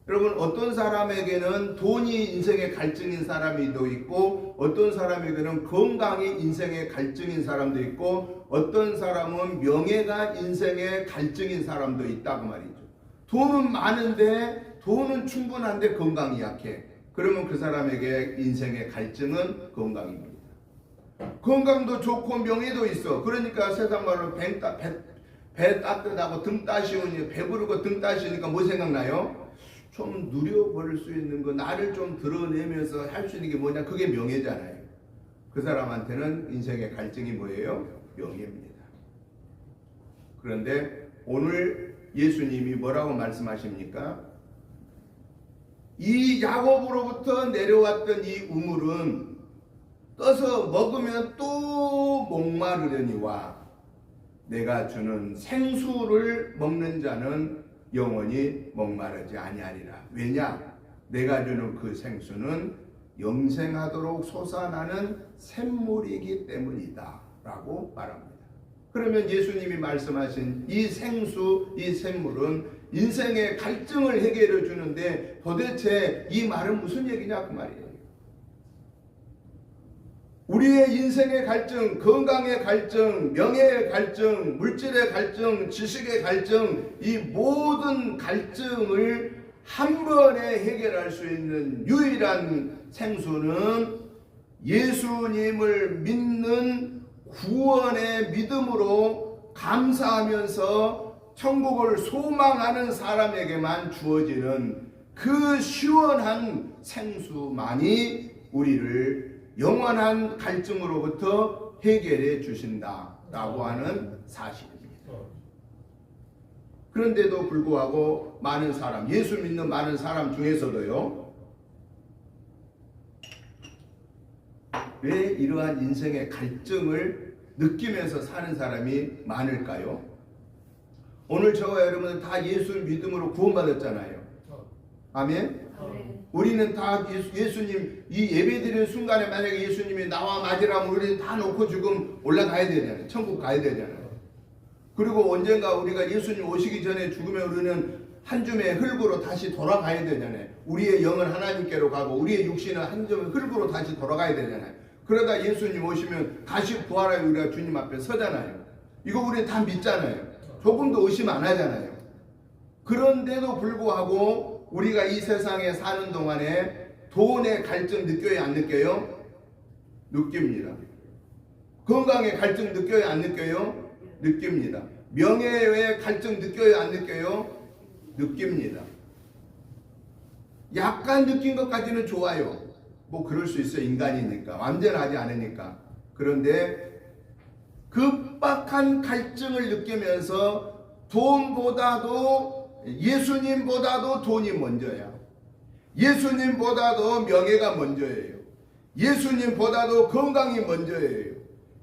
여러분 어떤 사람에게는 돈이 인생의 갈증인 사람도 있고 어떤 사람에게는 건강이 인생의 갈증인 사람도 있고 어떤 사람은 명예가 인생의 갈증인 사람도 있다고 말이죠. 돈은 많은데 돈은 충분한데 건강이 약해. 그러면 그 사람에게 인생의 갈증은 건강입니다. 건강도 좋고 명예도 있어. 그러니까 세상 말로 배 따뜻하고 등 따시우니 배부르고 등 따시우니까 뭐 생각나요? 좀 누려버릴 수 있는 거, 나를 좀 드러내면서 할 수 있는 게 뭐냐? 그게 명예잖아요. 그 사람한테는 인생의 갈증이 뭐예요? 명예입니다. 그런데 오늘 예수님이 뭐라고 말씀하십니까? 이 야곱으로부터 내려왔던 이 우물은 떠서 먹으면 또 목마르려니와 내가 주는 생수를 먹는 자는 영원히 목마르지 아니하리라. 왜냐? 내가 주는 그 생수는 영생하도록 솟아나는 샘물이기 때문이다 라고 말합니다. 그러면 예수님이 말씀하신 이 생수, 이 샘물은 인생의 갈증을 해결해 주는데 도대체 이 말은 무슨 얘기냐 그 말이에요. 우리의 인생의 갈증, 건강의 갈증, 명예의 갈증, 물질의 갈증, 지식의 갈증, 이 모든 갈증을 한 번에 해결할 수 있는 유일한 생수는 예수님을 믿는 구원의 믿음으로 감사하면서 천국을 소망하는 사람에게만 주어지는 그 시원한 생수만이 우리를 영원한 갈증으로부터 해결해 주신다라고 하는 사실입니다. 그런데도 불구하고 많은 사람, 예수 믿는 많은 사람 중에서도요, 왜 이러한 인생의 갈증을 느끼면서 사는 사람이 많을까요? 오늘 저와 여러분은 다 예수 믿음으로 구원받았잖아요. 아멘? 우리는 다 예수님 이 예배드리는 순간에 만약에 예수님이 나와 맞으라면 우리는 다 놓고 지금 올라가야 되잖아요. 천국 가야 되잖아요. 그리고 언젠가 우리가 예수님 오시기 전에 죽으면 우리는 한 줌의 흙으로 다시 돌아가야 되잖아요. 우리의 영은 하나님께로 가고 우리의 육신은 한 줌의 흙으로 다시 돌아가야 되잖아요. 그러다 예수님 오시면 다시 부활하여 우리가 주님 앞에 서잖아요. 이거 우리 다 믿잖아요. 조금도 의심 안 하잖아요. 그런데도 불구하고 우리가 이 세상에 사는 동안에 돈의 갈증 느껴요, 안 느껴요? 느낍니다. 건강의 갈증 느껴요, 안 느껴요? 느낍니다. 명예의 갈증 느껴요, 안 느껴요? 느낍니다. 약간 느낀 것까지는 좋아요. 뭐 그럴 수 있어요. 인간이니까. 완전하지 않으니까. 그런데 급박한 갈증을 느끼면서 돈보다도 예수님보다도 돈이 먼저야. 예수님보다도 명예가 먼저예요. 예수님보다도 건강이 먼저예요.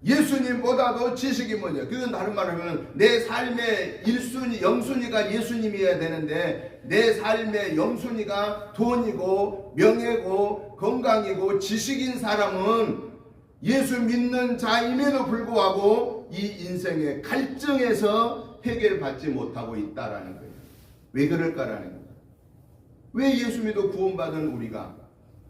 예수님보다도 지식이 뭐냐? 그건 다른 말로 하면 내 삶의 1순위, 0순위가 예수님이어야 되는데 내 삶의 0순위가 돈이고 명예고 건강이고 지식인 사람은 예수 믿는 자임에도 불구하고 이 인생의 갈증에서 해결받지 못하고 있다라는 거예요. 왜 그럴까라는 거예요. 왜 예수 믿어 구원받은 우리가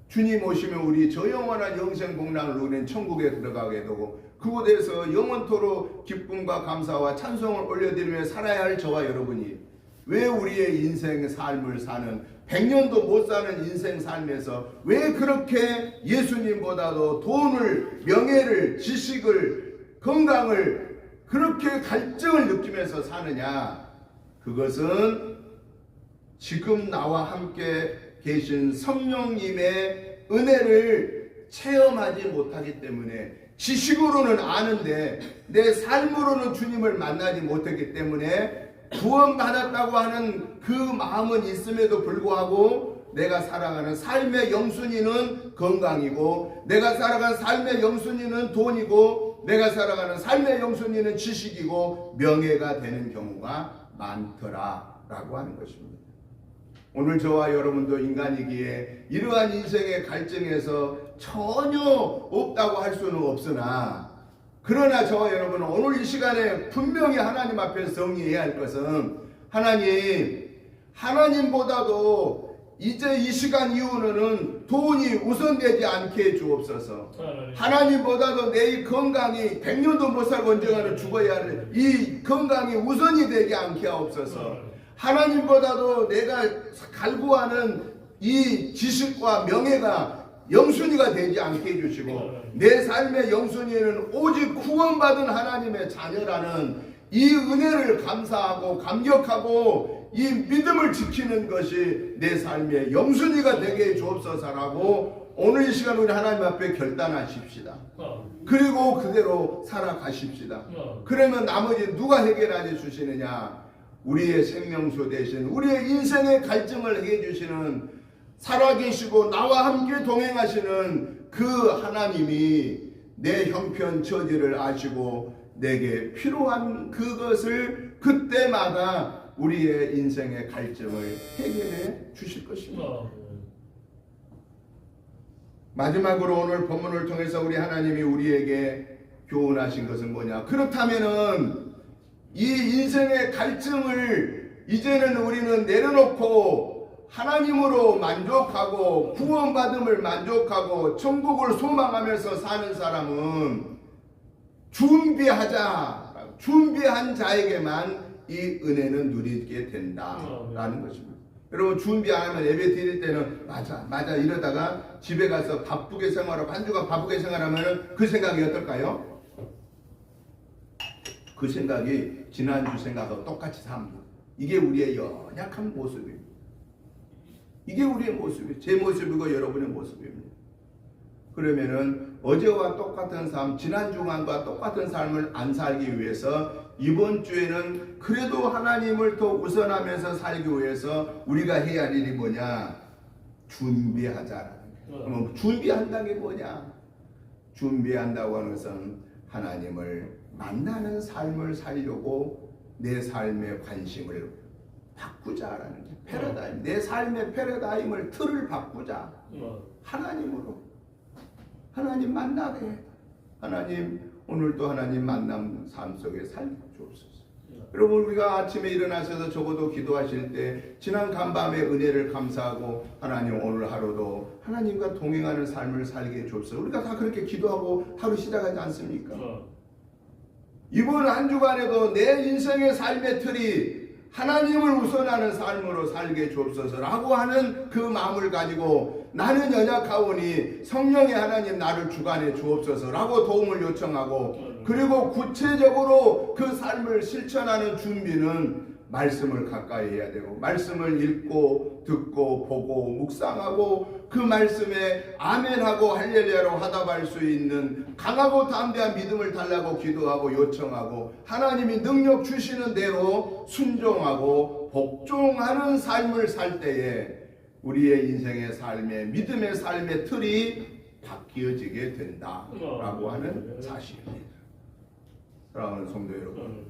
주님 오시면 우리 저 영원한 영생 복락을 누리는 천국에 들어가게 되고 그곳에서 영원토록 기쁨과 감사와 찬송을 올려드리며 살아야 할 저와 여러분이 왜 우리의 인생 삶을 사는 100년도 못 사는 인생 삶에서 왜 그렇게 예수님보다도 돈을, 명예를, 지식을, 건강을 그렇게 갈증을 느끼면서 사느냐? 그것은 지금 나와 함께 계신 성령님의 은혜를 체험하지 못하기 때문에 지식으로는 아는데 내 삶으로는 주님을 만나지 못했기 때문에 구원받았다고 하는 그 마음은 있음에도 불구하고 내가 살아가는 삶의 영순위는 건강이고 내가 살아가는 삶의 영순위는 돈이고 내가 살아가는 삶의 영순위는 지식이고 명예가 되는 경우가 많더라라고 하는 것입니다. 오늘 저와 여러분도 인간이기에 이러한 인생의 갈증에서 전혀 없다고 할 수는 없으나 그러나 저와 여러분은 오늘 이 시간에 분명히 하나님 앞에서 정리해야 할 것은 하나님보다도 이제 이 시간 이후로는 돈이 우선되지 않게 해 주옵소서. 하나님보다도 내 건강이 100년도 못 살고 언젠가는 죽어야 할 이 건강이 우선이 되지 않게 하옵소서. 하나님보다도 내가 갈구하는 이 지식과 명예가 영순위가 되지 않게 해주시고 내 삶의 영순위는 오직 구원받은 하나님의 자녀라는 이 은혜를 감사하고 감격하고 이 믿음을 지키는 것이 내 삶의 영순위가 되게 해 주옵소서라고 오늘 이 시간 우리 하나님 앞에 결단하십시다. 그리고 그대로 살아가십시다. 그러면 나머지 누가 해결해 주시느냐? 우리의 생명수 대신 우리의 인생의 갈증을 해주시는 살아계시고 나와 함께 동행하시는 그 하나님이 내 형편 처지를 아시고 내게 필요한 그것을 그때마다 우리의 인생의 갈증을 해결해 주실 것입니다. 마지막으로 오늘 본문을 통해서 우리 하나님이 우리에게 교훈하신 것은 뭐냐? 그렇다면은 이 인생의 갈증을 이제는 우리는 내려놓고 하나님으로 만족하고 구원받음을 만족하고 천국을 소망하면서 사는 사람은 준비한 자에게만 이 은혜는 누리게 된다라는 것입니다. 여러분 준비 안 하면 예배 드릴 때는 맞아 이러다가 집에 가서 바쁘게 생활하고 한 주간 바쁘게 생활하면 그 생각이 어떨까요? 그 생각이 지난주 생각하고 똑같이 삽니다. 이게 우리의 연약한 모습입니다. 이게 우리의 모습이에요. 제 모습이고 여러분의 모습입니다. 그러면은 어제와 똑같은 삶, 지난 주간과 똑같은 삶을 안 살기 위해서 이번 주에는 그래도 하나님을 더 우선하면서 살기 위해서 우리가 해야 할 일이 뭐냐? 준비하자라는 거예요. 그러면 준비한다는 게 뭐냐? 준비한다고 하는 것은 하나님을 만나는 삶을 살려고 내 삶의 관심을 바꾸자라는 게 패러다임. 내 삶의 패러다임을 틀을 바꾸자. 하나님으로. 하나님 만나게. 하나님 오늘도 하나님 만남 삶 속에 살게 주옵소서. 여러분 우리가 아침에 일어나셔서 적어도 기도하실 때 지난 간밤의 은혜를 감사하고 하나님 오늘 하루도 하나님과 동행하는 삶을 살게 주옵소서. 우리가 다 그렇게 기도하고 하루 시작하지 않습니까? 이번 한 주간에도 내 인생의 삶의 틀이 하나님을 우선하는 삶으로 살게 주옵소서라고 하는 그 마음을 가지고 나는 연약하오니 성령의 하나님 나를 주관해 주옵소서라고 도움을 요청하고 그리고 구체적으로 그 삶을 실천하는 준비는 말씀을 가까이 해야 되고 말씀을 읽고 듣고 보고 묵상하고 그 말씀에 아멘하고 할렐루야로 화답할 수 있는 강하고 담대한 믿음을 달라고 기도하고 요청하고 하나님이 능력 주시는 대로 순종하고 복종하는 삶을 살 때에 우리의 인생의 삶의 믿음의 삶의 틀이 바뀌어지게 된다라고 하는 사실입니다. 사랑하는 성도 여러분,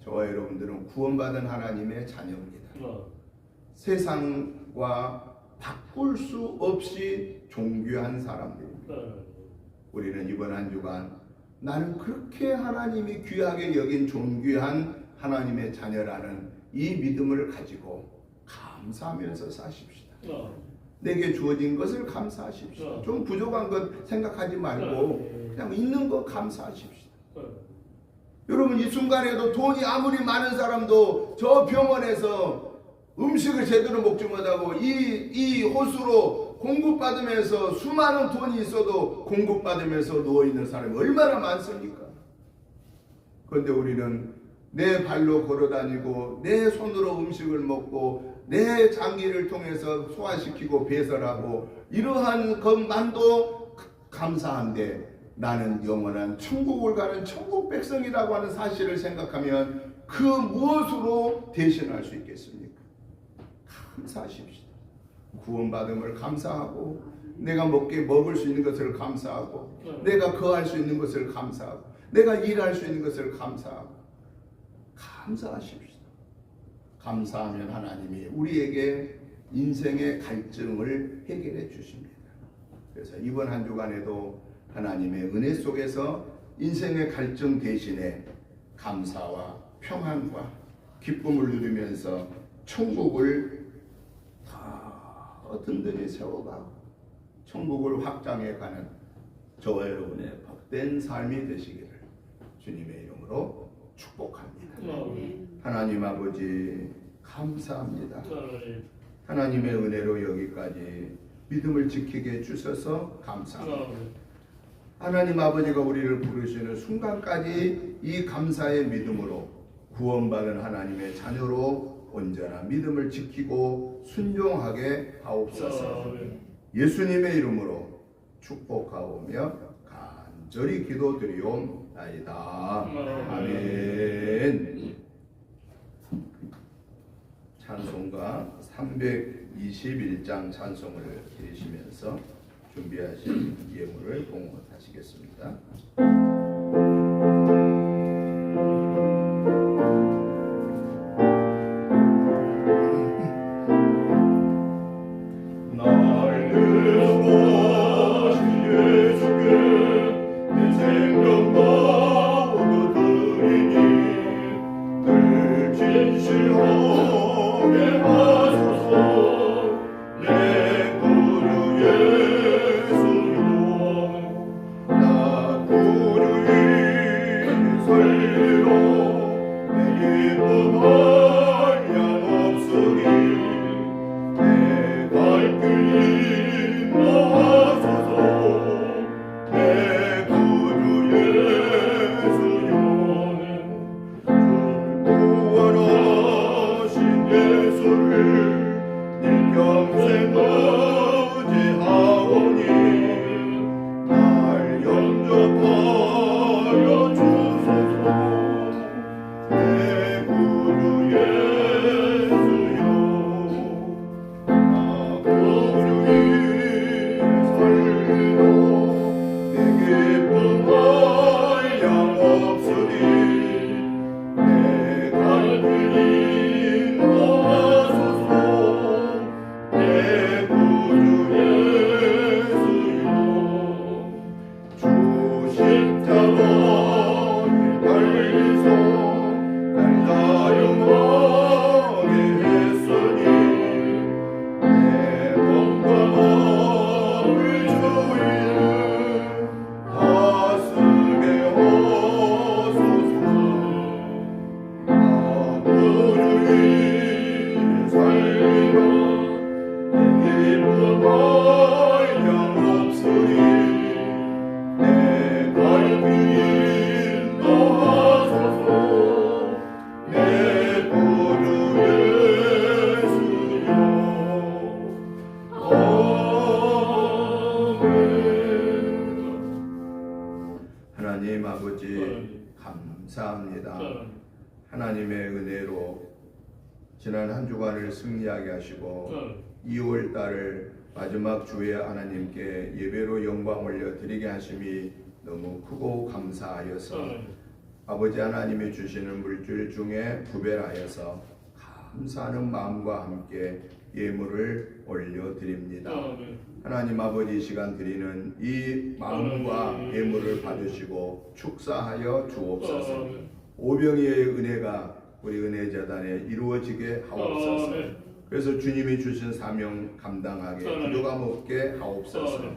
저와 여러분들은 구원받은 하나님의 자녀입니다. 세상과 바꿀 수 없이 존귀한 사람들입니다. 우리는 이번 한 주간 나는 그렇게 하나님이 귀하게 여긴 존귀한 하나님의 자녀라는 이 믿음을 가지고 감사하면서 사십시다. 내게 주어진 것을 감사하십시다. 좀 부족한 것 생각하지 말고 그냥 있는 것 감사하십시다. 여러분, 이 순간에도 돈이 아무리 많은 사람도 저 병원에서 음식을 제대로 먹지 못하고 이 호수로 공급받으면서 수많은 돈이 있어도 공급받으면서 누워있는 사람이 얼마나 많습니까? 그런데 우리는 내 발로 걸어다니고 내 손으로 음식을 먹고 내 장기를 통해서 소화시키고 배설하고 이러한 것만도 감사한데, 나는 영원한 천국을 가는 천국 백성이라고 하는 사실을 생각하면 그 무엇으로 대신할 수 있겠습니까? 감사하십시다. 구원받음을 감사하고, 내가 먹을 수 있는 것을 감사하고, 내가 거할 수 있는 것을 감사하고, 내가 일할 수 있는 것을 감사하고, 감사하십시다. 감사하면 하나님이 우리에게 인생의 갈증을 해결해 주십니다. 그래서 이번 한 주간에도 하나님의 은혜 속에서 인생의 갈증 대신에 감사와 평안과 기쁨을 누리면서 천국을 더 든든히 세워가고 천국을 확장해 가는 저와 여러분의 복된 삶이 되시기를 주님의 이름으로 축복합니다. 하나님 아버지 감사합니다. 하나님의 은혜로 여기까지 믿음을 지키게 해주셔서 감사합니다. 하나님 아버지가 우리를 부르시는 순간까지 이 감사의 믿음으로 구원받은 하나님의 자녀로 언제나 믿음을 지키고 순종하게 하옵소서. 예수님의 이름으로 축복하오며 간절히 기도드리옵나이다. 아멘. 찬송가 321장 찬송을 드리시면서 준비하신 예물을 봉헌하시겠습니다. 하나님 아버지 감사합니다. 하나님의 은혜로 지난 한 주간을 승리하게 하시고 2월 달을 마지막 주에 하나님께 예배로 영광 올려 드리게 하심이 너무 크고 감사하여서 아버지 하나님이 주시는 물질 중에 구별하여서 감사하는 마음과 함께 예물을 올려드립니다. 하나님 아버지 이 시간 드리는 이 마음과 예물을 받으시고 축사하여 주옵소서. 오병이의 은혜가 우리 은혜재단에 이루어지게 하옵소서. 그래서 주님이 주신 사명 감당하게 부족함 없게 하옵소서.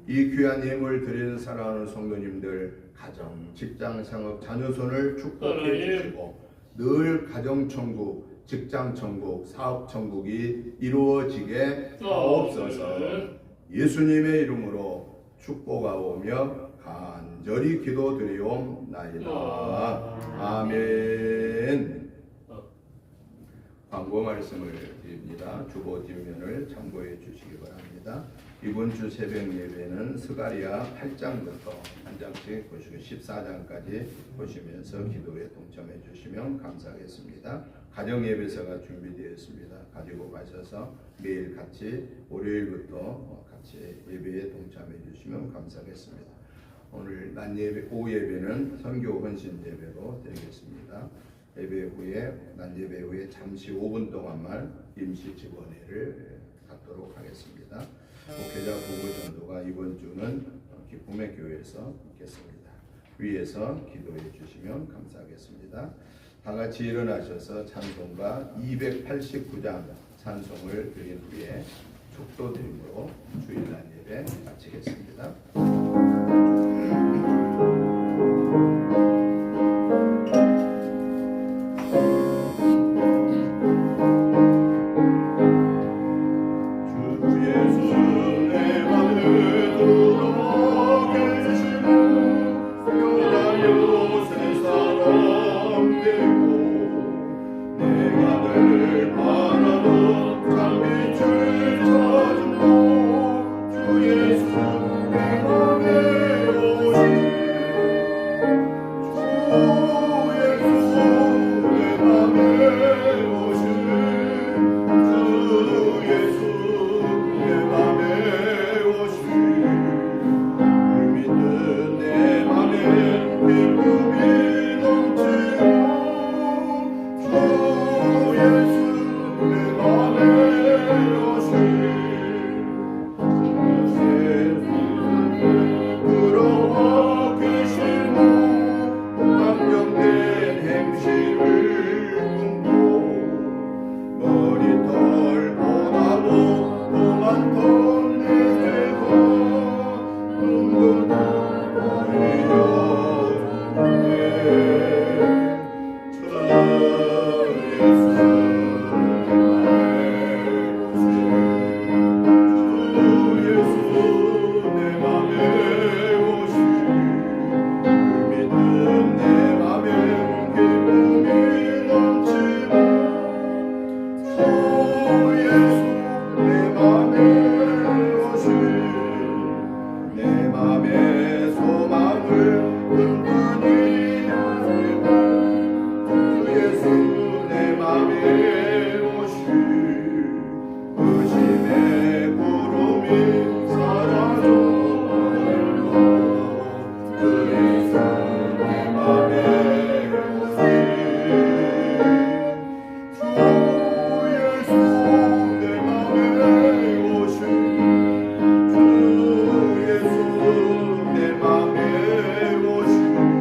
이 귀한 예물 드리는 사랑하는 성도님들 가정, 직장, 상업, 자녀손을 축복해 주시고 늘 가정천국, 직장천국, 사업천국이 이루어지게 하옵소서. 예수님의 이름으로 축복하오며 간절히 기도드리옵나이다. 아멘. 광고 말씀을 드립니다. 주보 뒷면을 참고해 주시기 바랍니다. 이번 주 새벽 예배는 스가랴 8장부터 한 장씩 보시고 14장까지 보시면서 기도에 동참해 주시면 감사하겠습니다. 가정 예배서가 준비되었습니다. 가지고 가셔서 매일 같이 월요일부터 같이 예배에 동참해 주시면 감사하겠습니다. 오늘 낮 예배, 오후 예배는 선교 헌신 예배로 드리겠습니다. 예배 후에 낮 예배 후에 잠시 5분 동안만 임시 직원회를 갖도록 하겠습니다. 목회자 부부 전도가 이번 주는 기쁨의 교회에서 있겠습니다. 위에서 기도해 주시면 감사하겠습니다. 다 같이 일어나셔서 찬송가 289장 찬송을 드린 후에 축도드림으로 주일날 예배 마치겠습니다. 내 맘에 오신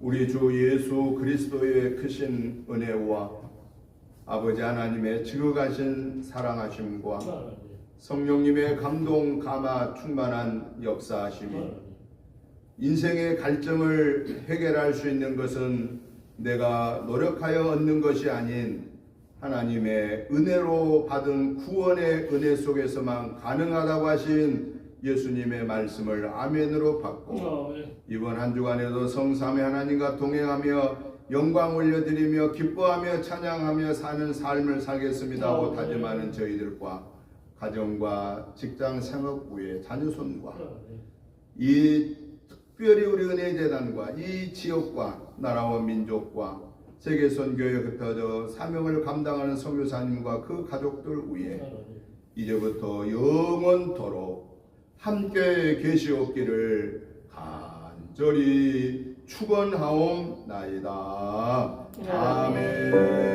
우리 주 예수 그리스도의 크신 은혜와 아버지 하나님의 지극하신 사랑하심과 성령님의 감동 감화 충만한 역사하심이 인생의 갈증을 해결할 수 있는 것은 내가 노력하여 얻는 것이 아닌 하나님의 은혜로 받은 구원의 은혜 속에서만 가능하다고 하신 예수님의 말씀을 아멘으로 받고 이번 한 주간에도 성삼위 하나님과 동행하며 영광 올려드리며 기뻐하며 찬양하며 사는 삶을 살겠습니다 하고 다짐하는 저희들과 가정과 직장 생업 후에 자녀손과 이 특별히 우리 은혜재단과 이 지역과 나라와 민족과 세계선교에 흩어져 사명을 감당하는 선교사님과 그 가족들 위에 이제부터 영원토록 함께 계시옵기를 간절히 축원하옵나이다. 아멘.